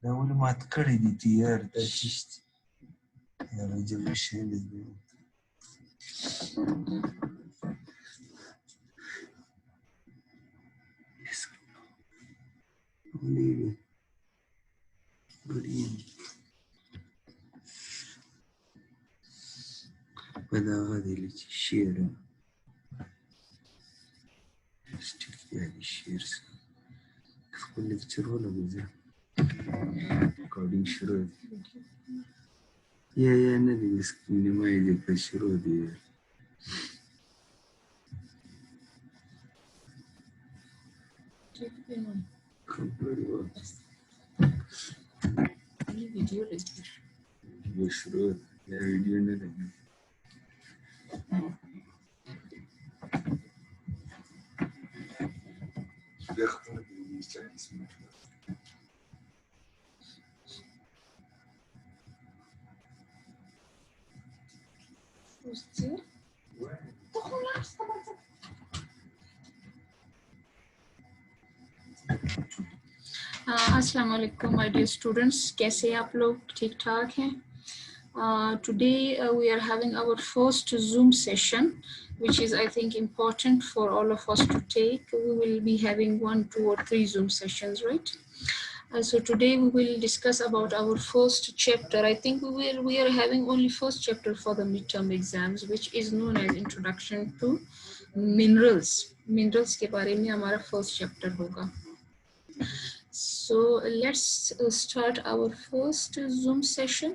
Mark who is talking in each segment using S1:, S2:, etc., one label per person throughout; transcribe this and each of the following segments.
S1: دا ولې مات کړی دي تیار دا چیشت یا رجب شیلی دی ولې بریم په دغه دی چې شعر سټیک دی شعر خپل لیکچر ولګو زه ریکارډینګ شروع دی یا نه دی نیمایي دی که شروع دی خبرې وکړه ویډیو شروع یا ویډیو نه لګي بیا خبره کوي چې
S2: अस्सलाम वालेकुम my dear students, कैसे आप लोग ठीक ठाक हैं? Today we are having our first Zoom session, which is I think important for all of us to take. We will be having 1, 2 or 3 Zoom sessions, right? So today we will discuss about our first chapter. I think we are having only first chapter for the midterm exams, which is known as Introduction to Minerals. Minerals के बारे में हमारा first chapter होगा. So let's start our first Zoom session.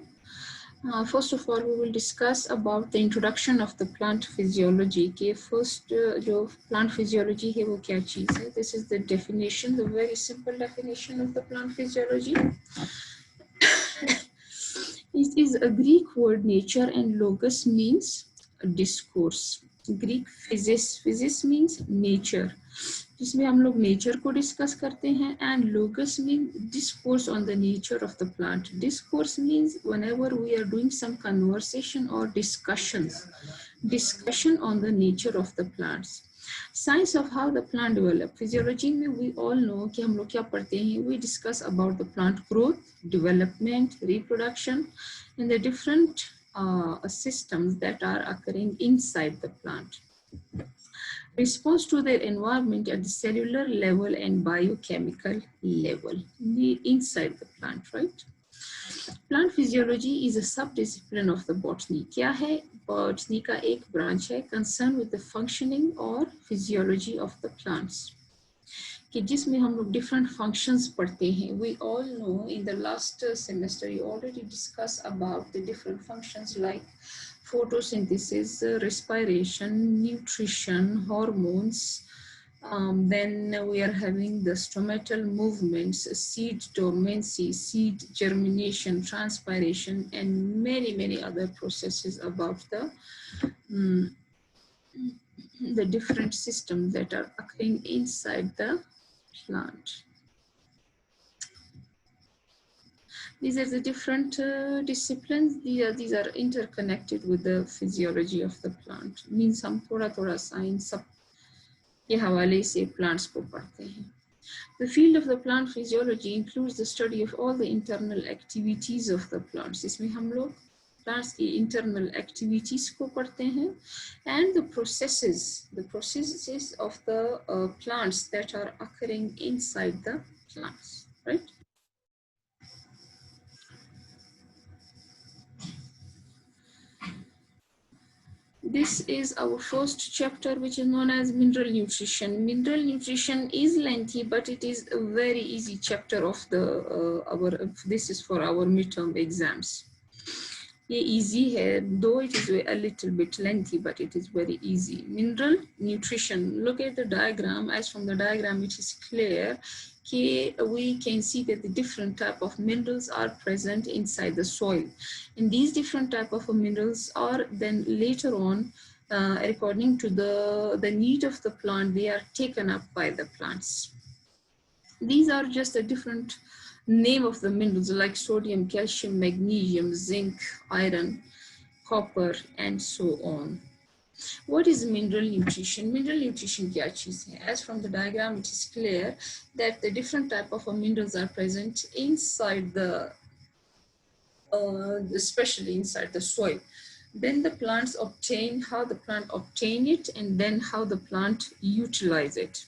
S2: First of all, we will discuss about the introduction of the plant physiology. के first जो plant physiology है वो क्या चीज़ है? This is the definition, the very simple definition of the plant physiology. It is a Greek word nature and logos means discourse. Greek physis means nature. जिसमें हम लोग nature को डिस्कस करते हैं and logos mean discourse on the nature of the plant discourse means whenever we are doing some conversation और discussion on the nature of the plants science of how the plant develop physiology में we all know कि हम लोग क्या पढ़ते हैं we discuss about the plant growth development reproduction and the different systems that are occurring inside the plant. Response to their environment at the cellular level and biochemical level inside the plant, right? Plant physiology is a subdiscipline of the botany. क्या है? Botany का एक branch है concerned with the functioning or physiology of the plants. कि जिसमें हम लोग different functions पढ़ते हैं. We all know in the last semester you already discussed about the different functions like photosynthesis, respiration, nutrition, hormones. Then we are having the stomatal movements, seed dormancy, seed germination, transpiration, and many other processes about the different systems that are occurring inside the plant. These are the different disciplines. These are interconnected with the physiology of the plant. Means हम थोड़ा science सब के हवाले से plants को पढ़ते हैं. The field of the plant physiology includes the study of all the internal activities of the plants. इसमें हम लोग plants की internal activities को पढ़ते हैं and the processes of the plants that are occurring inside the plants, right? This is our first chapter, which is known as mineral nutrition. Mineral nutrition is lengthy, but it is a very easy chapter of the this is for our midterm exams. ये easy है, though it is a little bit lengthy, but it is very easy. Mineral nutrition. Look at the diagram. As from the diagram, it is clear we can see that the different type of minerals are present inside the soil. And these different type of minerals are then later on, according to the need of the plant, they are taken up by the plants. These are just a different name of the minerals like sodium, calcium, magnesium, zinc, iron, copper, and so on. What is mineral nutrition? Mineral nutrition क्या चीज़ है? As from the diagram, it is clear that the different type of minerals are present inside the, especially inside the soil. Then the plants obtain, how the plant obtain it, and then how the plant utilize it.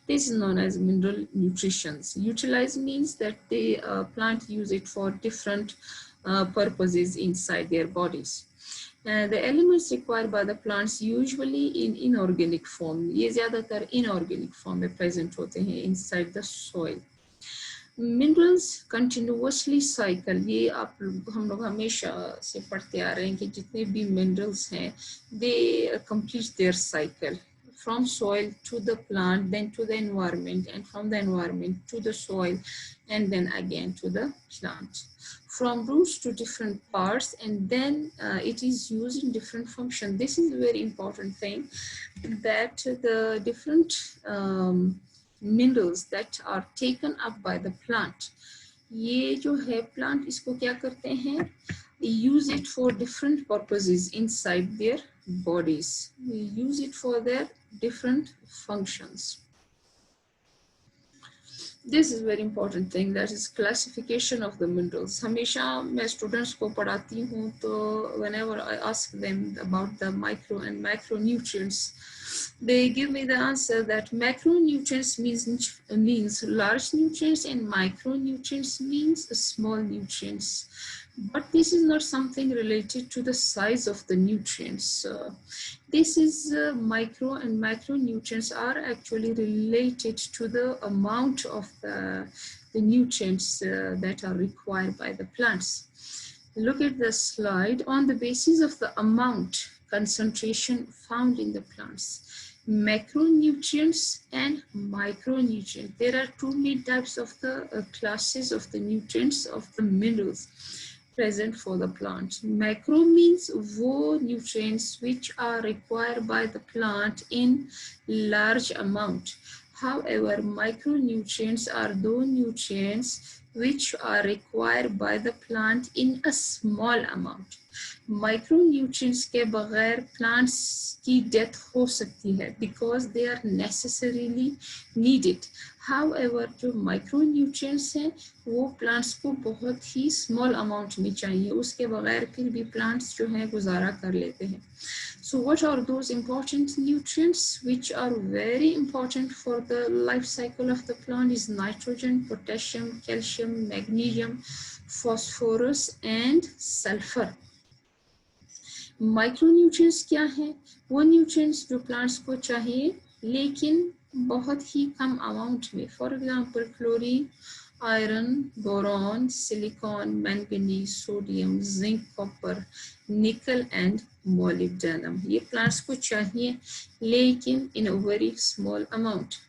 S2: This is known as mineral nutrition. Utilize means that the plant use it for different purposes inside their bodies. The elements required by the plants usually in inorganic form. ये ज़्यादातर inorganic form में present होते हैं inside the soil. Minerals continuously cycle. ये आप हम लोग हमेशा से पढ़ते आ रहे हैं कि जितने भी minerals हैं, they complete their cycle from soil to the plant, then to the environment, and from the environment to the soil, and then again to the plant. From roots to different parts, and then it is used in different functions. This is a very important thing, that the different minerals that are taken up by the plant, ये जो है plant इसको क्या करते हैं, use it for different purposes inside their bodies. We use it for their different functions. This is very important thing, that is classification of the minerals. हमेशा मैं students को पढ़ाती हूँ तो whenever I ask them about the micro and macronutrients, they give me the answer that macronutrients means large nutrients and micronutrients means small nutrients. But this is not something related to the size of the nutrients. This is micro and macronutrients are actually related to the amount of the nutrients that are required by the plants. Look at the slide. On the basis of the amount, concentration found in the plants, macronutrients and micronutrients. There are two main types of the classes of the nutrients of the minerals present for the plant. Macro means वो nutrients which are required by the plant in large amount. However, micronutrients are those nutrients which are required by the plant in a small amount. Micronutrients के बगैर plants की death हो सकती है because they are necessarily needed. However, जो micronutrients हैं वो plants को बहुत ही small amount में चाहिए, उसके बगैर फिर भी plants जो हैं गुजारा कर लेते हैं. So what are those important nutrients which are very important for the life cycle of the plant is nitrogen, potassium, calcium, magnesium, phosphorus and sulfur. Micronutrients क्या हैं? वो nutrients जो plants को चाहिए लेकिन बहुत ही कम amount में. For example, chlorine, iron, boron, silicon, manganese, sodium, zinc, copper, nickel and molybdenum. ये plants को चाहिए लेकिन in a very small amount.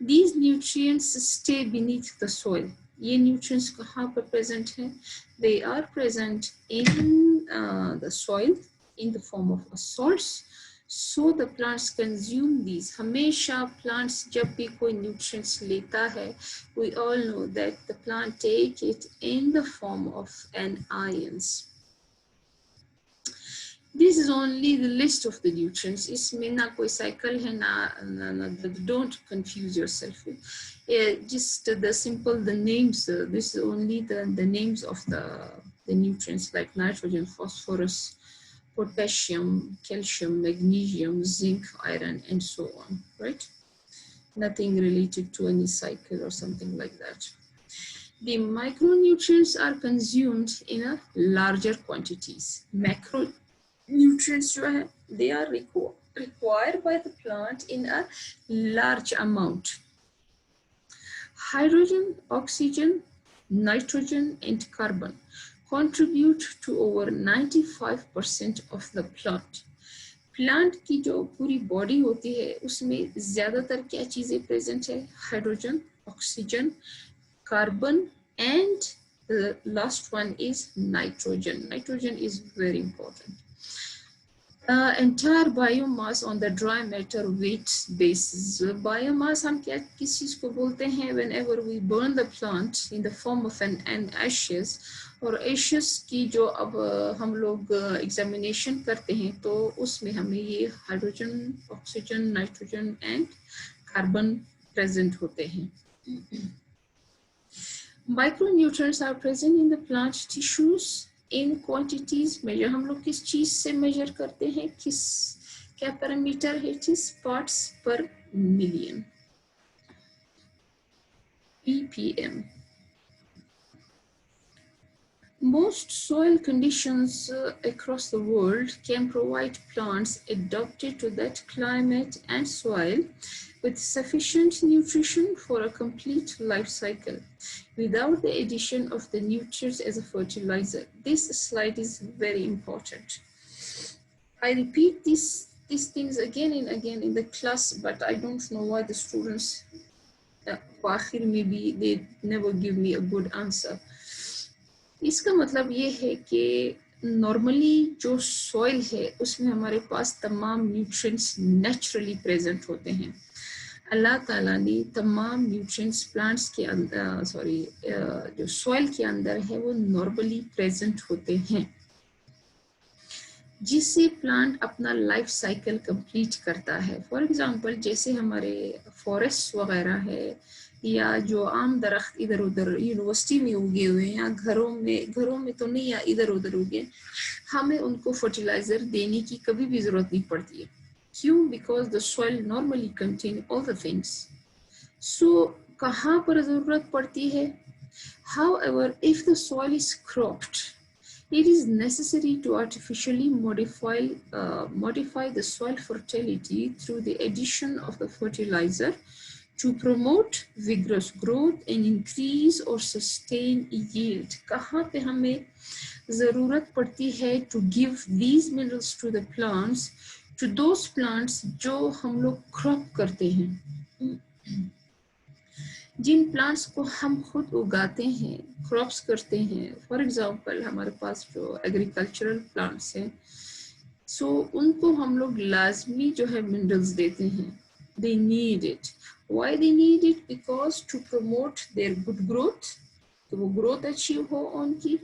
S2: These nutrients stay beneath the soil. ये nutrients कहाँ पर present हैं? They are present in the soil in the form of salts. So the plants consume these. हमेशा plants जब भी कोई nutrients लेता है, we all know that the plant take it in the form of an ions. This is only the list of the nutrients. इसमें ना कोई cycle है ना, don't confuse yourself. Just the simple, the names, this is only the names of the nutrients like nitrogen, phosphorus, potassium, calcium, magnesium, zinc, iron, and so on, right? Nothing related to any cycle or something like that. The micronutrients are consumed in a larger quantities. Macronutrients, they are required by the plant in a large amount. Hydrogen, oxygen, nitrogen, and carbon contribute to over 95% of the plant. Plant की जो पूरी body होती है उसमें ज़्यादातर क्या चीज़ें present है? Hydrogen, oxygen, carbon, and the last one is nitrogen. Nitrogen is very important. entire biomass on the dry matter weight basis. Biomass हम क्या किस चीज़ को बोलते हैं? Whenever we burn the plant in the form of an ashes, और ashes की जो अब हम लोग examination करते हैं तो उसमें हमें ये hydrogen, oxygen, nitrogen and carbon present होते हैं. Micronutrients are present in the plant tissues in quantities. measure हम लोग किस चीज से measure करते हैं? किस क्या पैरामीटर है? It is parts per million, ppm. Most soil conditions across the world can provide plants adapted to that climate and soil with sufficient nutrition for a complete life cycle without the addition of the nutrients as a fertilizer. This slide is very important. I repeat these things again and again in the class, but I don't know why the students, maybe they never give me a good answer. इसका मतलब ये है कि normally जो soil है उसमें हमारे पास तमाम न्यूट्रिएंट्स नेचुरली प्रेजेंट होते हैं. अल्लाह ताला ने तमाम न्यूट्रिएंट्स प्लांट्स के अंदर जो सॉइल के अंदर है वो नॉर्मली प्रेजेंट होते हैं, जिससे प्लांट अपना लाइफ साइकिल कंप्लीट करता है. फॉर एग्जांपल जैसे हमारे फॉरेस्ट वगैरह है या जो आम दरख्त इधर उधर यूनिवर्सिटी में उगे हुए हैं या घरों में तो नहीं या इधर उधर उगे, हमें उनको फर्टिलाइजर देने की कभी भी जरूरत नहीं पड़ती है. क्यों? Because the soil normally contain all the things. So कहाँ पर जरूरत पड़ती है? However, if the soil is cropped, it is necessary to artificially modify the soil fertility through the addition of the fertilizer to promote vigorous growth and increase or sustain yield. कहाँ पे हमें ज़रूरत पड़ती है to give these minerals to the plants, to those plants जो हम लोग crop करते हैं, जिन प्लांट्स को हम खुद उगाते हैं, क्रॉप्स करते हैं. फॉर एग्जांपल हमारे पास जो एग्रीकल्चरल प्लांट्स हैं, सो उनको हम लोग लाजमी जो है मिनरल्स देते हैं. They need it. Why they need it? Because to promote their good growth, तो वो ग्रोथ अचीव हो उनकी,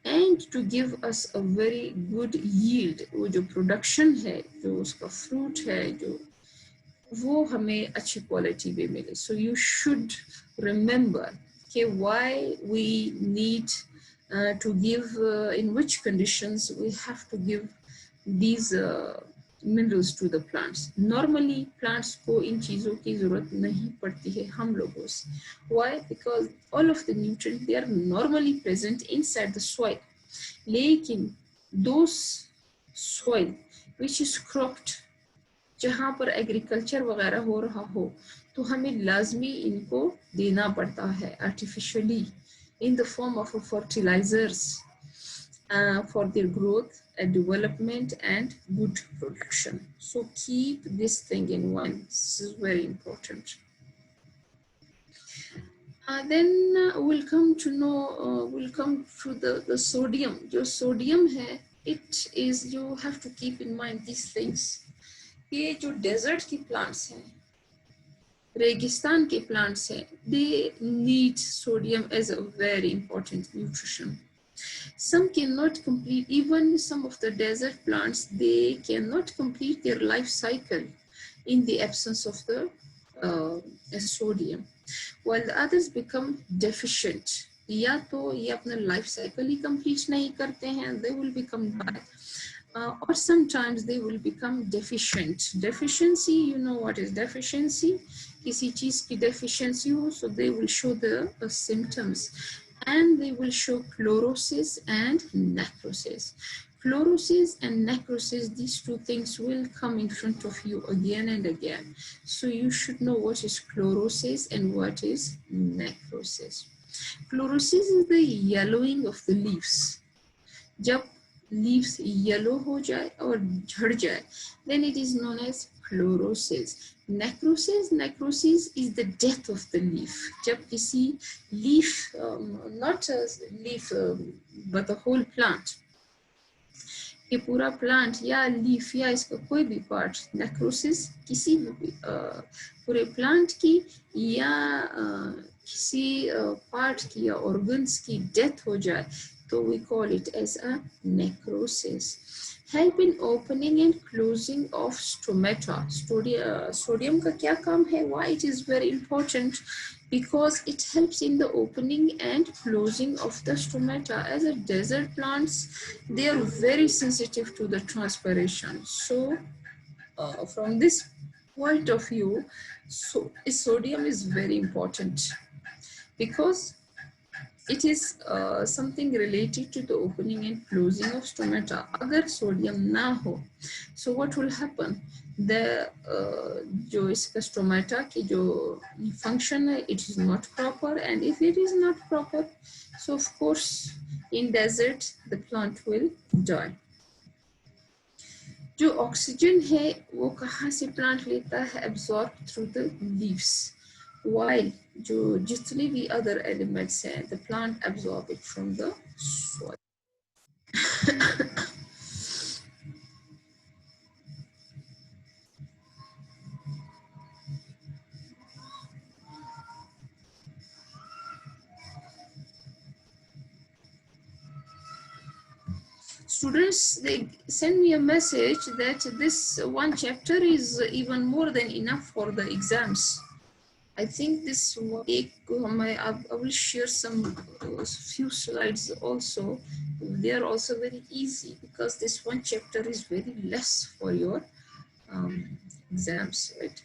S2: and to give us a very good yield. वो जो प्रोडक्शन है, जो उसका फ्रूट है, जो वो हमें अच्छी क्वालिटी में मिले. So you should remember okay, why we need to give, in which conditions we have to give these minerals to the plants. Normally plants को इन चीज़ों की ज़रूरत नहीं पड़ती है हम लोगों से. Why? Because all of the nutrients, they are normally present inside the soil. लेकिन those soil which is cropped, जहाँ पर एग्रीकल्चर वगैरह हो रहा हो, तो हमें लाजमी इनको देना पड़ता है artificially in the form of fertilizers for their growth and development and good production. So keep this thing in mind. This is very important. Then we'll come to the sodium. जो sodium है, it is, you have to keep in mind these things. ये जो desert की plants हैं, रेगिस्तान के plants हैं, they need sodium as a very important nutrition. Some cannot complete, even some of the desert plants, they cannot complete their life cycle in the absence of the sodium, while the others become deficient. या तो ये अपना life cycle ही complete नहीं करते हैं, they will become dry. Or sometimes they will become deficient. Deficiency, you know what is deficiency? किसी चीज की deficiency हो, so they will show the symptoms. And they will show chlorosis and necrosis. Chlorosis and necrosis, these two things will come in front of you again and again. So you should know what is chlorosis and what is necrosis. Chlorosis is the yellowing of the leaves. जब leaves yellow हो जाए और झड़ जाए, then it is known as chlorosis. Necrosis is the death of the leaf. जब किसी leaf, not a leaf, but the whole plant, ये पूरा प्लांट या लीफ या इसका कोई भी पार्ट नेक्रोसिस किसी भी पूरे प्लांट की या किसी पार्ट की या ऑर्गन्स की डेथ हो जाए तो we call it as a necrosis. Help in opening and closing of stomata. Sodium का क्या काम है? Why it is very important? Because it helps in the opening and closing of the stomata. As a desert plants, they are very sensitive to the transpiration. So from this point of view, sodium is very important because it is something related to the opening and closing of stomata. Agar sodium na ho, so what will happen? The जो इसका stomata की जो function है, it is not proper, and if it is not proper, so of course in desert the plant will die. जो oxygen है वो कहाँ से plant लेता है? Absorbed through the leaves. While जो जितने भी other elements हैं, the plant absorb it from the soil. Students, they send me a message that this one chapter is even more than enough for the exams. I think this week I will share some few slides also. They are also very easy because this one chapter is very less for your exams, right?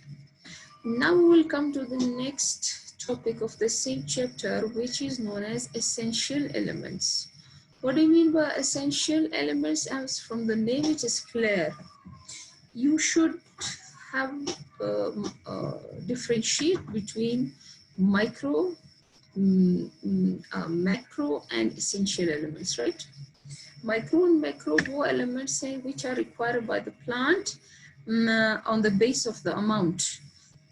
S2: Now we will come to the next topic of the same chapter, which is known as essential elements. What do you mean by essential elements? As from the name, it is clear. You should have differentiate between micro, macro, and essential elements, right? Micro and macro वो elements हैं which are required by the plant on the base of the amount.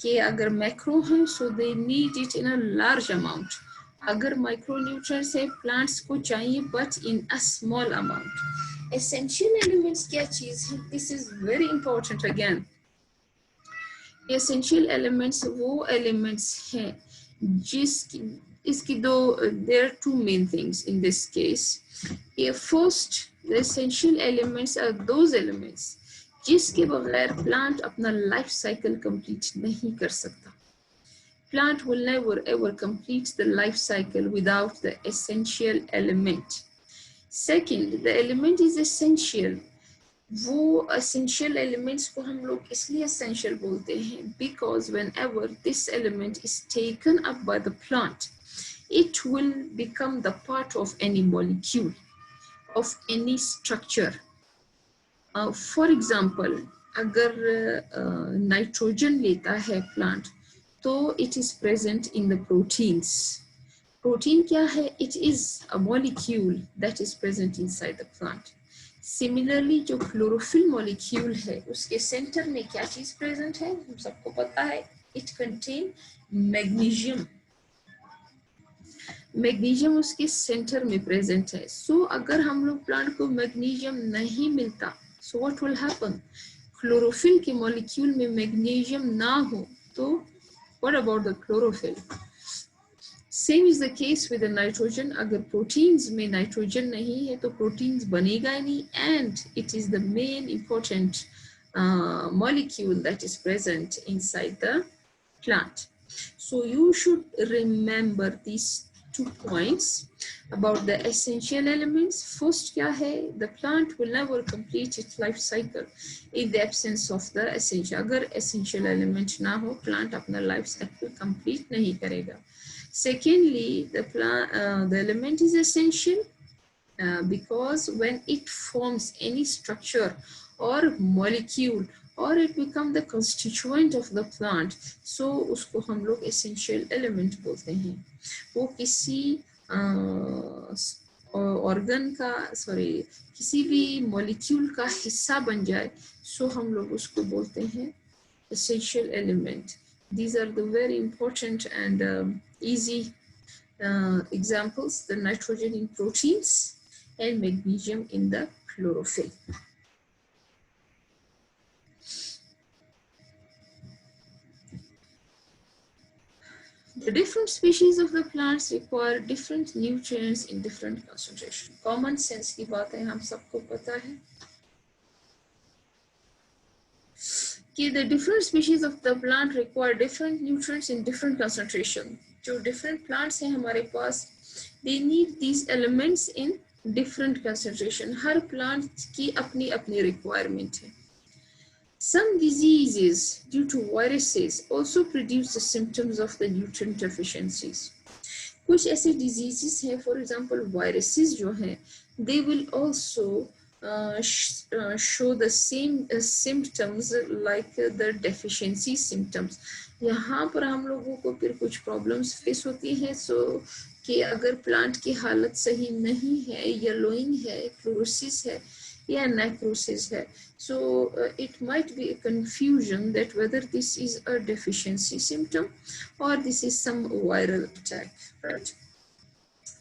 S2: कि अगर macro हैं, so they need it in a large amount. अगर micronutrients है, plants को चाहिए but in a small amount. Essential elements क्या चीज़ है? This is very important again. Essential elements वो elements हैं जिसकी इसकी दो, there are two main things in this case. First, the essential elements are those elements जिसके बगैर plant अपना life cycle complete नहीं कर सकता. Plant will never ever complete the life cycle without the essential element. Second, the element is essential. वो essential elements को हम लोग इसलिए essential बोलते हैं because whenever this element is taken up by the plant, it will become the part of any molecule, of any structure. For example, अगर nitrogen लेता है plant, तो it is present in the proteins. Protein क्या है? It is a molecule that is present inside the plant. Similarly, जो chlorophyll molecule है, उसके center में क्या चीज़ present है? हम सबको पता है. It contain magnesium. Magnesium उसके center में present है. So अगर हम लोग plant को magnesium नहीं मिलता, so what will happen? Chlorophyll के molecule में magnesium ना हो, तो what about the chlorophyll? Same is the case with the nitrogen. अगर proteins में nitrogen नहीं है तो proteins बनेगा ही नहीं, and it is the main important molecule that is present inside the plant. So you should remember these 2 points about the essential elements. First क्या है? The plant will never complete its life cycle in the absence of the essential. अगर essential element ना हो, plant अपना life cycle complete नहीं करेगा. Secondly, the element is essential because when it forms any structure or molecule or it becomes the constituent of the plant, so उसको हम लोग essential element बोलते हैं. वो किसी organ का, किसी भी molecule का हिस्सा बन जाए, so हम लोग उसको बोलते हैं essential element. These are the very important and easy examples: the nitrogen in proteins and magnesium in the chlorophyll. The different species of the plants require different nutrients in different concentration. Common sense की बात है, हम सबको पता है कि the different species of the plant require different nutrients in different concentration. जो different plants हैं हमारे पास, they need these elements in different concentration. Her plant की अपनी अपनी requirement है. Some diseases due to viruses also produce the symptoms of the nutrient deficiencies. कुछ ऐसे diseases हैं, for example viruses जो हैं, they will also show the same symptoms like the deficiency symptoms. यहाँ पर हम लोगों को फिर कुछ problems face होती हैं, so कि अगर plant की हालत सही नहीं है, yellowing है, chlorosis है या necrosis है, so it might be a confusion that whether this is a deficiency symptom or this is some viral attack, right?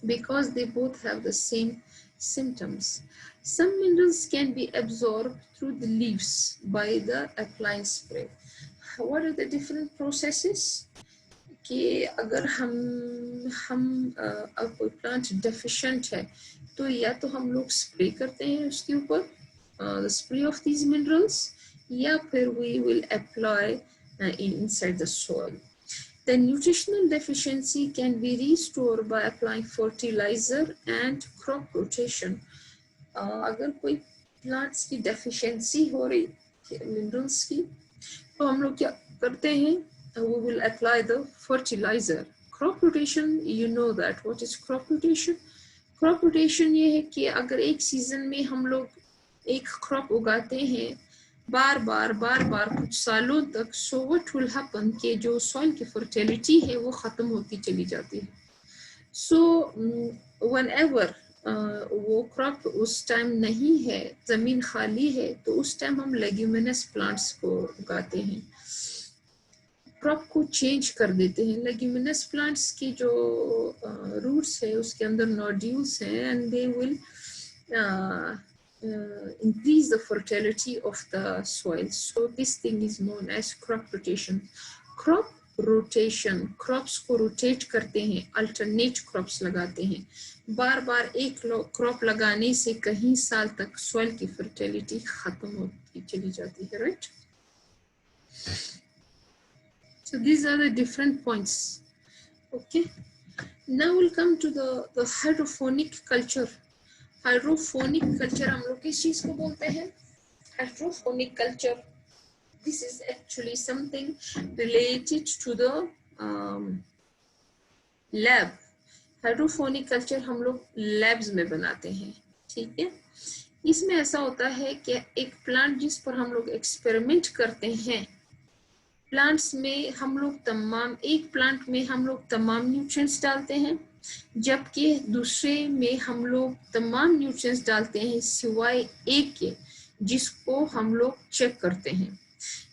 S2: Because they both have the same symptoms. Some minerals can be absorbed through the leaves by the applying spray. What are the different processes? कि अगर हम कोई plant deficient है तो या तो हम लोग स्प्रे करते हैं उसके ऊपर the spray of these minerals, या फिर we will apply inside the soil. The nutritional deficiency can be restored by applying fertilizer and crop rotation. अगर कोई plants की deficiency हो रही है minerals की, तो हम लोग क्या करते हैं? We will apply the fertilizer. Crop rotation, you know that. What is crop rotation? Crop rotation ये है कि अगर एक season में हम लोग एक crop उगाते हैं बार बार कुछ सालों तक, so what will happen कि जो soil की fertility है वो ख़त्म होती चली जाती है. So whenever वो crop उस time नहीं है, ज़मीन खाली है, तो उस time हम leguminous plants को उगाते हैं. क्रॉप को चेंज कर देते हैं. लेग्यूमिनस प्लांट्स की जो रूट्स है उसके अंदर नोड्यूल्स हैं and they will increase the fertility of the soil. So this thing is known as crop rotation. Crop rotation, crops को rotate करते हैं, alternate crops लगाते हैं. बार बार एक crop लगाने से कहीं साल तक soil की fertility खत्म होती चली जाती है, right? So these are the different points. Okay. Now we'll come to the hydroponic culture. Hydroponic culture हम लोग किस चीज को बोलते हैं? Hydroponic culture. This is actually something related to the lab. Hydroponic culture हम लोग labs में बनाते हैं, ठीक है? इसमें ऐसा होता है कि एक plant जिस पर हम लोग experiment करते हैं, प्लांट्स में हम लोग तमाम, एक प्लांट में हम लोग तमाम न्यूट्रिएंट्स डालते हैं, जबकि दूसरे में हम लोग तमाम न्यूट्रिएंट्स डालते हैं सिवाय एक के जिसको हम लोग चेक करते हैं.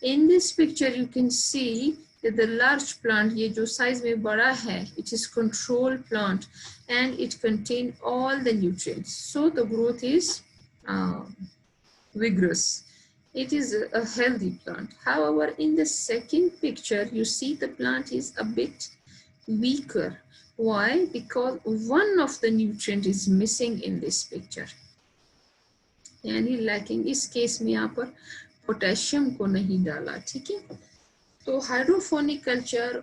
S2: In this picture you can see that the large plant, ये जो साइज में बड़ा है, it is control plant and it contain all the nutrients, so the growth is vigorous. It is a healthy plant. However, in the second picture, you see the plant is a bit weaker. Why? Because one of the nutrient is missing in this picture. यानी lacking. इस case में यहाँ पर potassium को नहीं डाला, ठीक है? तो hydroponic culture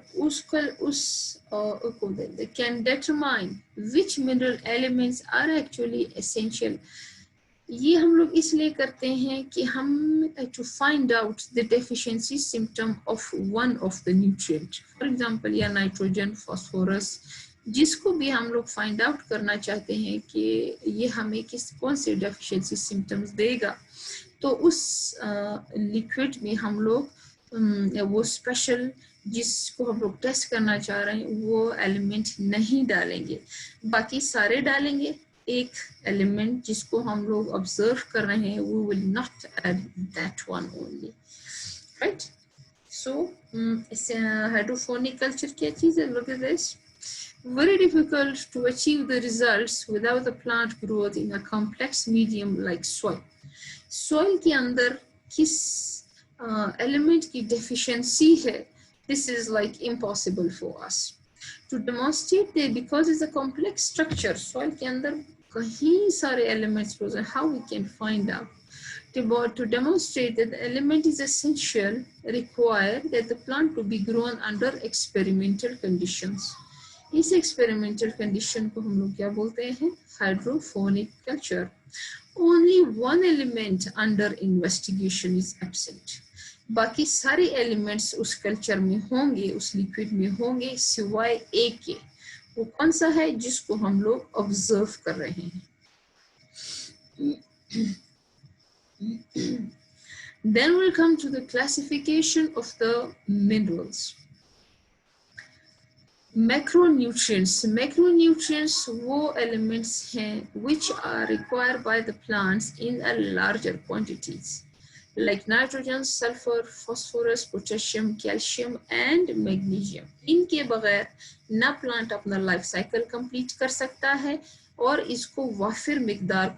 S2: can determine which mineral elements are actually essential. ये हम लोग इसलिए करते हैं कि हम to find out the deficiency symptom of one of the nutrient. For example, या नाइट्रोजन, फास्फोरस, जिसको भी हम लोग find out करना चाहते हैं कि ये हमें कौन से deficiency symptoms देगा, तो उस लिक्विड में हम लोग वो स्पेशल जिसको हम लोग टेस्ट करना चाह रहे हैं वो एलिमेंट नहीं डालेंगे, बाकी सारे डालेंगे. एक एलिमेंट जिसको हम लोग ऑब्जर्व कर रहे हैं, we will not add that one only, right? So hydroponic culture क्या चीज है? Look at this. Very difficult to achieve the results without the plant growth in a complex medium like soil. Soil के अंदर किस element की deficiency है, this is like impossible for us to demonstrate that because it's a complex structure. Soil के अंदर कहीं सारे elements present. How we can find out? To demonstrate that the element is essential, require that the plant to be grown under experimental conditions. इस experimental condition को हम लोग क्या बोलते हैं? Hydroponic culture. Only one element under investigation is absent. बाकी सारे elements उस culture में होंगे, उस liquid में होंगे, सिवाय एक के. वो कौन सा है जिसको हम लोग observe कर रहे हैं? Then we'll come to the classification of the minerals. Macronutrients. Macronutrients वो elements हैं which are required by the plants in a larger quantities, like nitrogen, sulfur, phosphorus, potassium, calcium, and magnesium. इनके बगैर ना plant अपना life cycle complete कर सकता है और इसको वाफिर मिकदार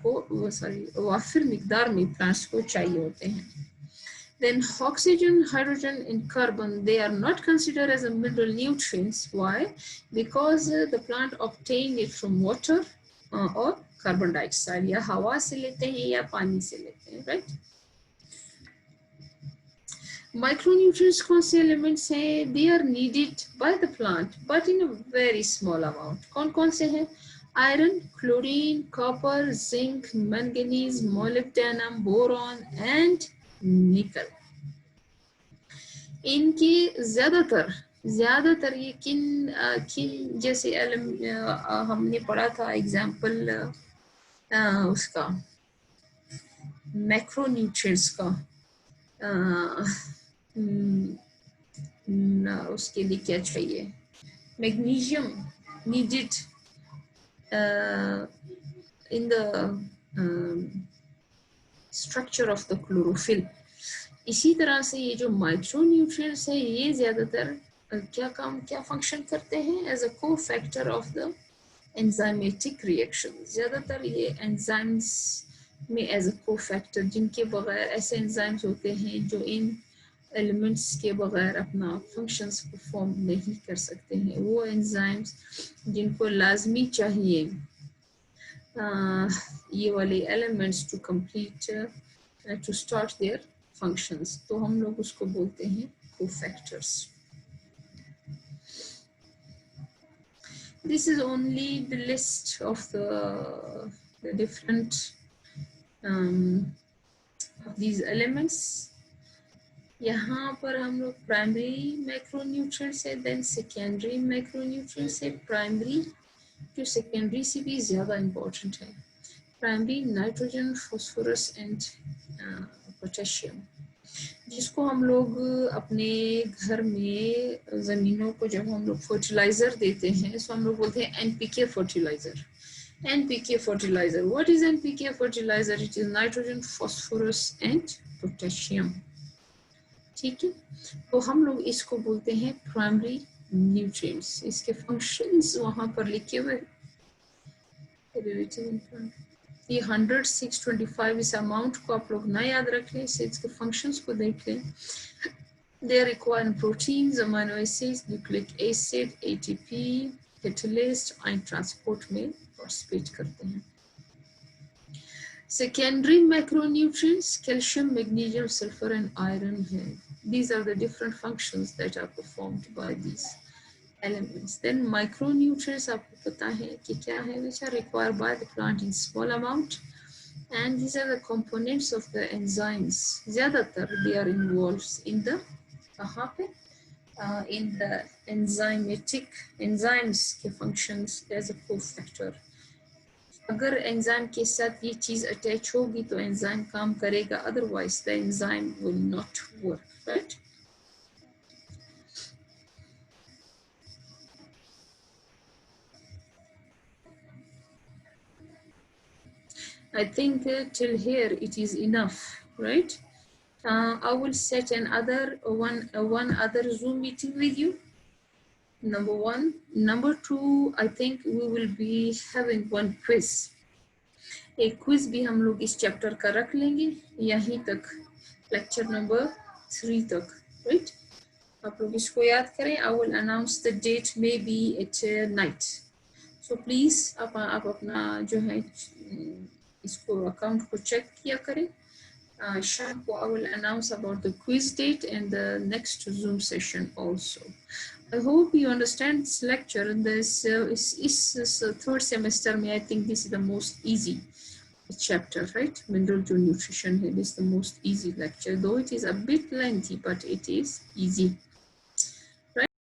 S2: में plants को चाहिए होते हैं. Then oxygen, hydrogen, and carbon, they are not considered as a mineral nutrients. Why? Because the plant obtained it from water or carbon dioxide. या हवा से लेते हैं या पानी से लेते हैं, right? Micronutrients कौन से elements हैं? They are needed by the plant, but in a very small amount. कौन से हैं? Iron, chlorine, copper, zinc, manganese, molybdenum, boron, and निकल. इनकी ज्यादातर ये किन जैसे हमने पढ़ा था एग्जाम्पल उसका मैक्रोन्यूट्रिएंट्स का उसके लिए क्या चाहिए? Magnesium needed in the structure of the chlorophyll. इसी तरह से ये जो माइक्रोन्यूट्रिएंट्स है ये ज्यादातर क्या फंक्शन करते हैं? As a cofactor of the enzymatic reaction. ज्यादातर ये एंजाइम्स में एज अ को-फैक्टर, जिनके बगैर ऐसे एंजाइम्स होते हैं जो इन एलिमेंट्स के बगैर अपना फंक्शंस परफॉर्म नहीं कर सकते हैं. वो एंजाइम्स जिनको लाजमी चाहिए ये वाले elements to complete to start their functions, तो हम लोग उसको बोलते हैं cofactors. This is only the list of the different of these elements. यहाँ पर हम लोग primary macronutrients है, then secondary macronutrients है. Primary जो secondary से भी ज़्यादा important है. Primary nitrogen, phosphorus and potassium, जिसको हम लोग अपने घर में ज़मीनों को जब हम लोग फर्टिलाइज़र देते हैं तो हम लोग बोलते हैं NPK fertiliser. NPK fertiliser, what is NPK fertiliser? It is nitrogen, phosphorus and potassium. ठीक है, तो हम लोग इसको बोलते हैं प्राइमरी न्यूट्रिएंट्स. इसके फंक्शंस वहाँ पर लिखे हुए ये 100, 625 इस अमाउंट को आप लोग ना याद रख लें, इससे इसके फंक्शंस को देख लें. They require proteins, amino acids, nucleic acid, ATP, catalyst, ion transport में participate करते हैं. Secondary macronutrients, calcium, magnesium, sulfur and iron है. These are the different functions that are performed by these elements. Then micronutrients आपको पता है कि क्या है, which are required by the plant in small amount, and these are the components of the enzymes. ज़्यादातर they are involved in the कहाँ पे in the enzymatic enzymes के functions as a cofactor. अगर एंजाइम के साथ ये चीज़ attach होगी तो एंजाइम काम करेगा, otherwise the enzyme will not work, right? I think till here it is enough, right? I will set one other Zoom meeting with you number 1. Number 2, I think we will be having one quiz. एक quiz भी हम लोग इस chapter का रख लेंगे यहीं तक, लेक्चर नंबर 3 तक, राइट? आप लोग इसको याद करें. I will announce the date maybe at night. So please आप अपना जो है इसको अकाउंट को चेक किया करें. शाम को I will announce about the quiz date and the next Zoom session also. I hope you understand this lecture. And this is third semester. I think this is the most easy chapter, right? Mineral to nutrition. It is the most easy lecture, though it is a bit lengthy, but it is easy.